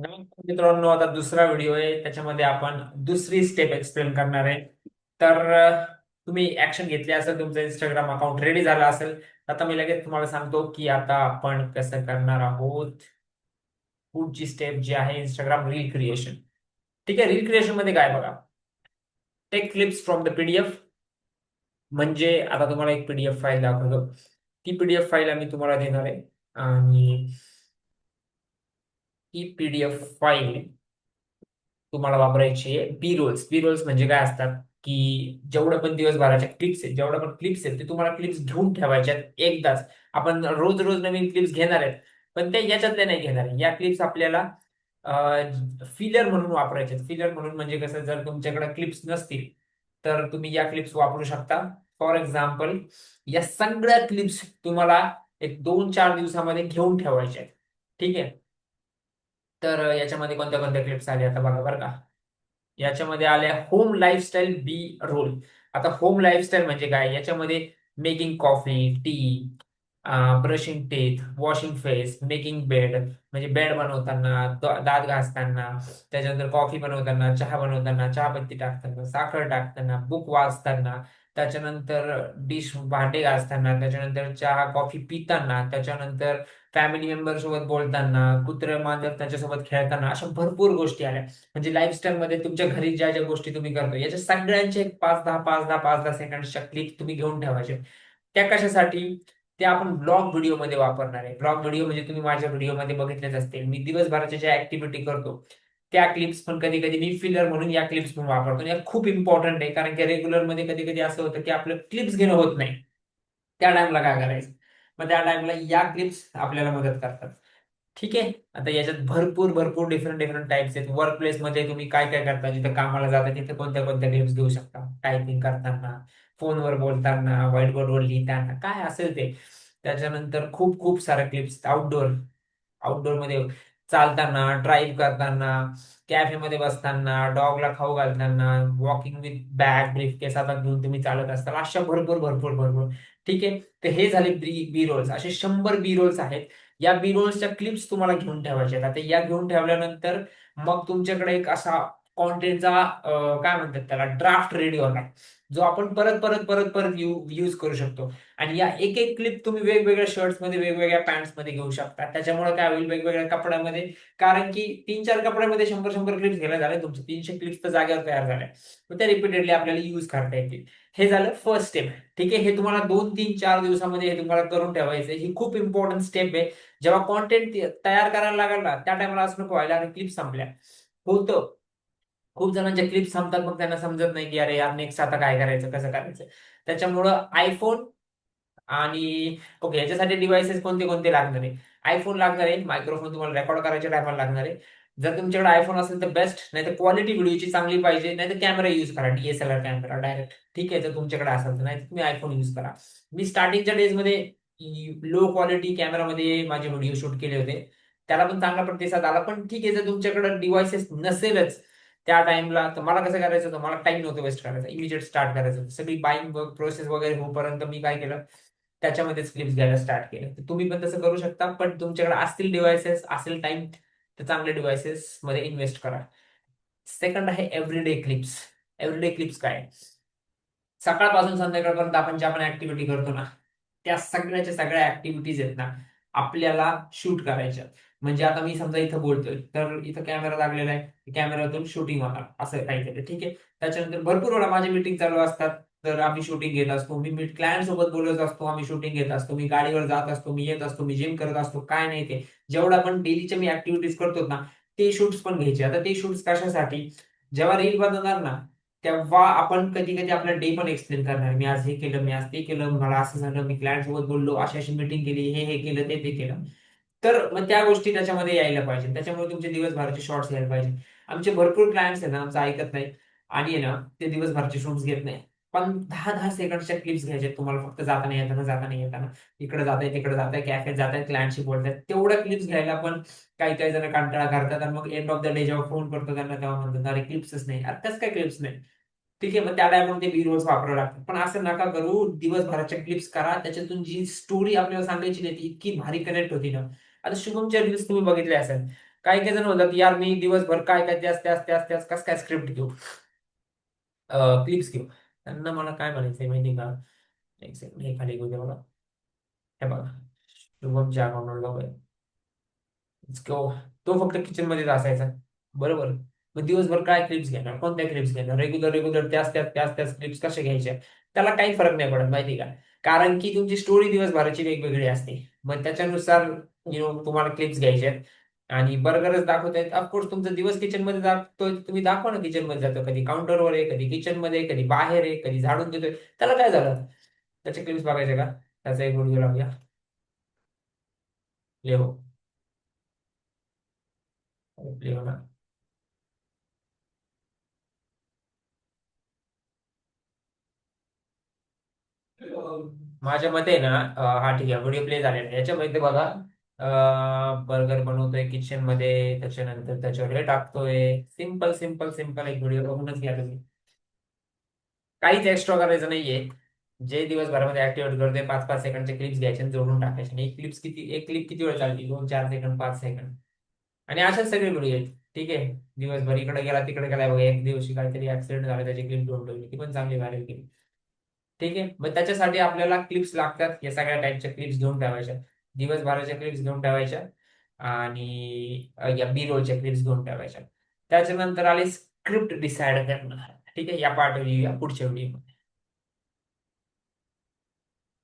नमस्कार मित्रांनो, आता दुसरा व्हिडिओ आहे. त्याच्यामध्ये आपण दुसरी स्टेप एक्सप्लेन करणार आहे. तर तुम्ही ऍक्शन घेतली असेल, तुमचं इंस्टाग्राम अकाउंट रेडी झालं असेल. आता मी लगेच तुम्हाला सांगतो की आता आपण कसं करणार आहोत. पुढची स्टेप जी आहे इंस्टाग्राम रील क्रिएशन. ठीक आहे, रील क्रिएशन मध्ये काय बघा, take clips from the PDF. म्हणजे आता तुम्हाला एक पीडीएफ फाईल दाखवतो. ती पीडीएफ फाईल आम्ही तुम्हाला देणार आहे आणि ही पीडीएफ फाईल तुम्हाला वापरायची आहे. B rolls. बी रोल्स म्हणजे काय असतात, की जेवढं पण दिवसभराच्या क्लिप्स आहेत, जेवढं पण क्लिप्स आहेत, ते तुम्हाला क्लिप्स घेऊन ठेवायच्या आहेत एकदाच. आपण रोज रोज नवीन क्लिप्स घेणार आहेत, पण ते याच्यातल्या नाही घेणार आहे. या क्लिप्स आपल्याला फिलर म्हणून वापरायचे आहेत. फिलर म्हणून म्हणजे कसं, जर तुमच्याकडे क्लिप्स नसतील तर तुम्ही या क्लिप्स वापरू शकता. फॉर एक्झाम्पल, या सगळ्या क्लिप्स तुम्हाला एक 2-4 दिवसामध्ये घेऊन ठेवायच्या आहेत. ठीक आहे. तर याच्यामध्ये कोणत्या कोणत्या क्लिप्स आल्या आता बघा बरं का. याच्यामध्ये आल्या होम लाईफस्टाईल बी रोल. आता होम लाईफस्टाईल म्हणजे काय, याच्यामध्ये making coffee, T, brushing teeth, washing face, making bed म्हणजे बेड बनवताना, दात घासताना, त्याच्यानंतर कॉफी बनवताना, चहा बनवताना, चहापत्ती टाकताना, साखर टाकताना, बुक वाचताना, त्याच्यानंतर डिश भांडे घासताना, त्याच्यानंतर चहा कॉफी पिताना, त्याच्यानंतर फॅमिली मेंबर सोबत बोलताना, कुत्रे मांजर त्याच्यासोबत खेळताना, अशा भरपूर गोष्टी आल्या. म्हणजे लाईफस्टाईल मध्ये तुमच्या घरी ज्या ज्या गोष्टी तुम्ही करतो, याच्या सगळ्यांचे 5-10 सेकंडच्या क्लिप तुम्ही घेऊन ठेवायचे. त्या कशासाठी? ते आपण ब्लॉग व्हिडिओ मध्ये वापरणार आहे. ब्लॉग व्हिडिओ म्हणजे तुम्ही माझ्या व्हिडिओमध्ये बघितलेच असतील. मी दिवसभराच्या ज्या ऍक्टिव्हिटी करतो त्या क्लिप्स पण कधी कधी मी फिलर म्हणून या क्लिप्स पण वापरतो. या खूप इम्पॉर्टंट आहे, कारण की रेग्युलर मध्ये कधी कधी असं होतं की आपलं क्लिप्स घेणं होत नाही. त्या टाइमला काय करायचं? मग त्या टाइमला या क्लिप्स आपल्याला मदत करतात. ठीक आहे. आता याच्यात भरपूर भरपूर डिफरंट डिफरंट टाइप्स आहेत. वर्क प्लेस मध्ये तुम्ही काय काय करता, जिथे कामाला जाता तिथे कोणत्या कोणत्या क्लिप्स घेऊ शकता. टायपिंग करताना, फोनवर बोलताना, व्हाईट बोर्डवर लिहिताना, काय असेल ते. त्याच्यानंतर खूप खूप साऱ्या क्लिप्स आउटडोर. आउटडोर मध्ये चालताना, ड्राईव्ह करताना, कॅफेमध्ये बसताना, डॉगला खाऊ घालताना, वॉकिंग विथ बॅग ब्रीफकेस हातात घेऊन तुम्ही चालत असताना, अशा भरपूर भरपूर भरपूर. ठीक आहे. तर हे झाले बी रोल्स. असे 100 बी रोल्स आहेत. या बी रोल्सच्या क्लिप्स तुम्हाला घेऊन ठेवायच्या आहेत. आता या घेऊन ठेवल्यानंतर मग तुमच्याकडे एक असा कॉन्टेंटचा काय म्हणतात त्याला, ड्राफ्ट रेडी होणार, जो आपण परत परत परत परत यूज करू शकतो. आणि या एक एक क्लिप तुम्ही वेगवेगळ्या शर्ट्स मध्ये, वेगवेगळ्या पॅन्ट्स मध्ये घेऊ शकता. त्याच्यामुळे काय होईल, वेगवेगळ्या कपड्यामध्ये, कारण की 3-4 कपड्यामध्ये 100-100 क्लिप्स घ्यायला झाले तुमचे 300 क्लिप्स तर जागेवर तयार झाल्या. मग त्या रिपीटेडली आपल्याला यूज करता येतील. हे झालं फर्स्ट स्टेप. ठीक आहे. हे तुम्हाला 2-3-4 दिवसामध्ये हे तुम्हाला करून ठेवायचं. ही खूप इम्पॉर्टंट स्टेप आहे. जेव्हा कॉन्टेंट तयार करायला लागेल ना, त्या टाइमला असं नको व्हायला आणि क्लिप संपल्या. होतं. खूप जणांच्या क्लिप संपतात, मग त्यांना समजत नाही की अरे यार नेक्स्ट आता काय करायचं, कसं करायचं. त्याच्यामुळं आयफोन आणि ओके, याच्यासाठी डिव्हाइसेस कोणते कोणते लागणार आहे? आयफोन लागणार आहे. मायक्रोफोन तुम्हाला रेकॉर्ड करायच्या टायमाला लागणार आहे. जर तुमच्याकडे आयफोन असेल तर बेस्ट, नाही तर क्वालिटी व्हिडिओची चांगली पाहिजे, नाही तर कॅमेरा युज करा, डीएसएलआर कॅमेरा डायरेक्ट. ठीक आहे, जर तुमच्याकडे असेल तर. नाही तर तुम्ही आयफोन युज करा. मी स्टार्टिंगच्या डेजमध्ये लो क्वालिटी कॅमेरामध्ये माझे व्हिडिओ शूट केले होते. त्याला पण चांगला प्रतिसाद आला. पण ठीक आहे, जर तुमच्याकडे डिव्हाइसेस नसेलच त्या टाइमला, तर मला कसं करायचं होतं, मला टाइम नव्हतं वेस्ट करायचा, इमिजिएट स्टार्ट करायचं होतं. सगळी बाईंग प्रोसेस वगैरे होईपर्यंत मी काय केलं, त्याच्यामध्येच क्लिप्स घ्यायला स्टार्ट केलं. तर तुम्ही पण तसं करू शकता. पण तुमच्याकडे असतील डिव्हाइसेस, असेल टाइम, तर चांगल्या डिव्हाइसेस मध्ये इन्व्हेस्ट करा. सेकंड आहे एव्हरीडे क्लिप्स. एव्हरीडे क्लिप्स काय? सकाळपासून संध्याकाळपर्यंत आपण ज्या पण ऍक्टिव्हिटी करतो ना, त्या सगळ्याच्या सगळ्या ऍक्टिव्हिटीज आहेत ना, आपल्याला शूट करायच्या. म्हणजे आता मी समजा इथं बोलतोय, तर इथं कॅमेरा लागलेला आहे, कॅमेऱ्यातून शूटिंग होणार असं काहीतरी. ठीक आहे. त्याच्यानंतर भरपूर वेळा माझे मीटिंग चालू असतात, तर आम्ही शूटिंग घेत असतो. मी क्लायंट सोबत बोलत असतो, आम्ही शूटिंग घेत असतो. मी गाडीवर जात असतो, मी येत असतो, मी जिम करत असतो, काय नाही ते. जेवढं आपण डेलीच्या मी ऍक्टिव्हिटीज करतो ना, ते शूट्स पण घ्यायचे. आता ते शूट्स कशासाठी? जेव्हा रील बनवणार ना, तेव्हा आपण कधी कधी आपला डे पण एक्सप्लेन करणार. मी आज हे केलं, मी आज ते केलं, मला असं झालं, मी क्लायंट सोबत बोललो, अशी अशी मीटिंग केली, हे हे केलं, ते ते केलं. तर मग त्या गोष्टी त्याच्यामध्ये यायला पाहिजे. त्याच्यामुळे तुमचे दिवसभराचे शॉर्ट्स यायला पाहिजे. आमचे भरपूर क्लायंट्स आहेत ना, आमचं ऐकत नाही आणि आहे ना, ते दिवसभरचे शूट्स घेत नाही. पण 10-10 सेकंडच्या क्लिप्स घ्यायचे तुम्हाला, फक्त जाताना येताना, जाताना येताना, इकडे जाताय, तिकडे जाताय, कॅफेत जाताय, क्लायंटशी बोलताय, तेवढ्या क्लिप्स घ्यायला पण काही काही जण कंटाळा करतात. आणि मग एंड ऑफ द डे जेव्हा फोन करतो त्यांना, तेव्हा म्हणतात अरे क्लिप्सच नाही. अरे कसं काय क्लिप्स नाही? ठीक आहे, मग त्या टायमाला ते बी रोल्स वापरावं लागतात. पण असं नका करू. दिवसभराच्या क्लिप्स करा. त्याच्यातून जी स्टोरी आपल्याला सांगायची नाही, ती इतकी भारी कनेक्ट होती ना. आता शुभमच्या रील्स तुम्ही बघितले असेल. काही काही जण म्हणतात यार मी दिवसभर काय काय त्याच त्याच त्याच त्याच कस काय स्क्रिप्ट घेऊ, क्लिप्स घेऊ. त्यांना मला काय म्हणायचंय माहिती का, एक सेकंड हे खाली घेऊ दे मला. हे बघा, शुभमच्या अकाउंटवर तो फक्त किचन मध्येच असायचा, बरोबर. मग दिवसभर काय क्लिप्स घेणार, कोणत्या क्लिप्स घेणार, रेग्युलर रेग्युलर त्याच क्लिप्स कशा घ्यायच्या, त्याला काही फरक नाही पडत माहिती का. कारण की तुमची स्टोरी दिवसभराची वेगवेगळी असते. मग त्याच्यानुसार तुम्हाला क्लिप्स घ्यायचे आहेत. आणि बर्गरच दाखवतायत, ऑफकोर्स तुमचा दिवस किचन मध्ये जातोय, तुम्ही दाखवा ना किचन मध्ये जातो, कधी काउंटरवर आहे, कधी किचन मध्ये, कधी बाहेर आहे, कधी झाडून देतोय, त्याला काय झालं. त्याचे क्लिप्स बघायचे का, त्याचा एक व्हिडिओ लावूया. प्ले हो, प्ले हो ना. माझ्या मते ना, हा ठीक आहे, व्हिडिओ प्ले झालेला आहे. याच्यामध्ये बघा, बर्गर बनवतोय किचन मध्ये, त्याच्यानंतर त्याच्यावर हे टाकतोय, सिम्पल सिम्पल सिम्पल एक व्हिडिओ बघूनच घ्या तुम्ही. काहीच एक्स्ट्रा करायचं नाहीये. जे दिवसभरामध्ये ऍक्टिव्हेट करतोय, 5-5 सेकंडचे क्लिप्स घ्यायचे आणि जोडून टाकायचे. आणि एक क्लिप किती वेळ चालते, 2-4 सेकंड, 5 सेकंड. आणि अशाच सगळे व्हिडिओ आहेत. ठीक आहे, दिवसभर इकडे गेला तिकडे गेला बघा, एक दिवशी काहीतरी ऍक्सिडेंट झाला, त्याची क्लिप घेऊन ठेवली, ती पण चांगली व्हायरल केली. ठीक आहे, मग त्याच्यासाठी आपल्याला क्लिप्स लागतात, या सगळ्या टाईपच्या क्लिप्स घेऊन ठेवायच्या. दिवसभराच्या क्लिप्स घेऊन ठेवायच्या. आणि या बी रोलच्या क्लिप्स घेऊन ठेवायच्या. त्याच्यानंतर आले स्क्रिप्ट डिसाईड करणं. ठीक आहे, या पार्ट या पुढच्या व्हिडिओ.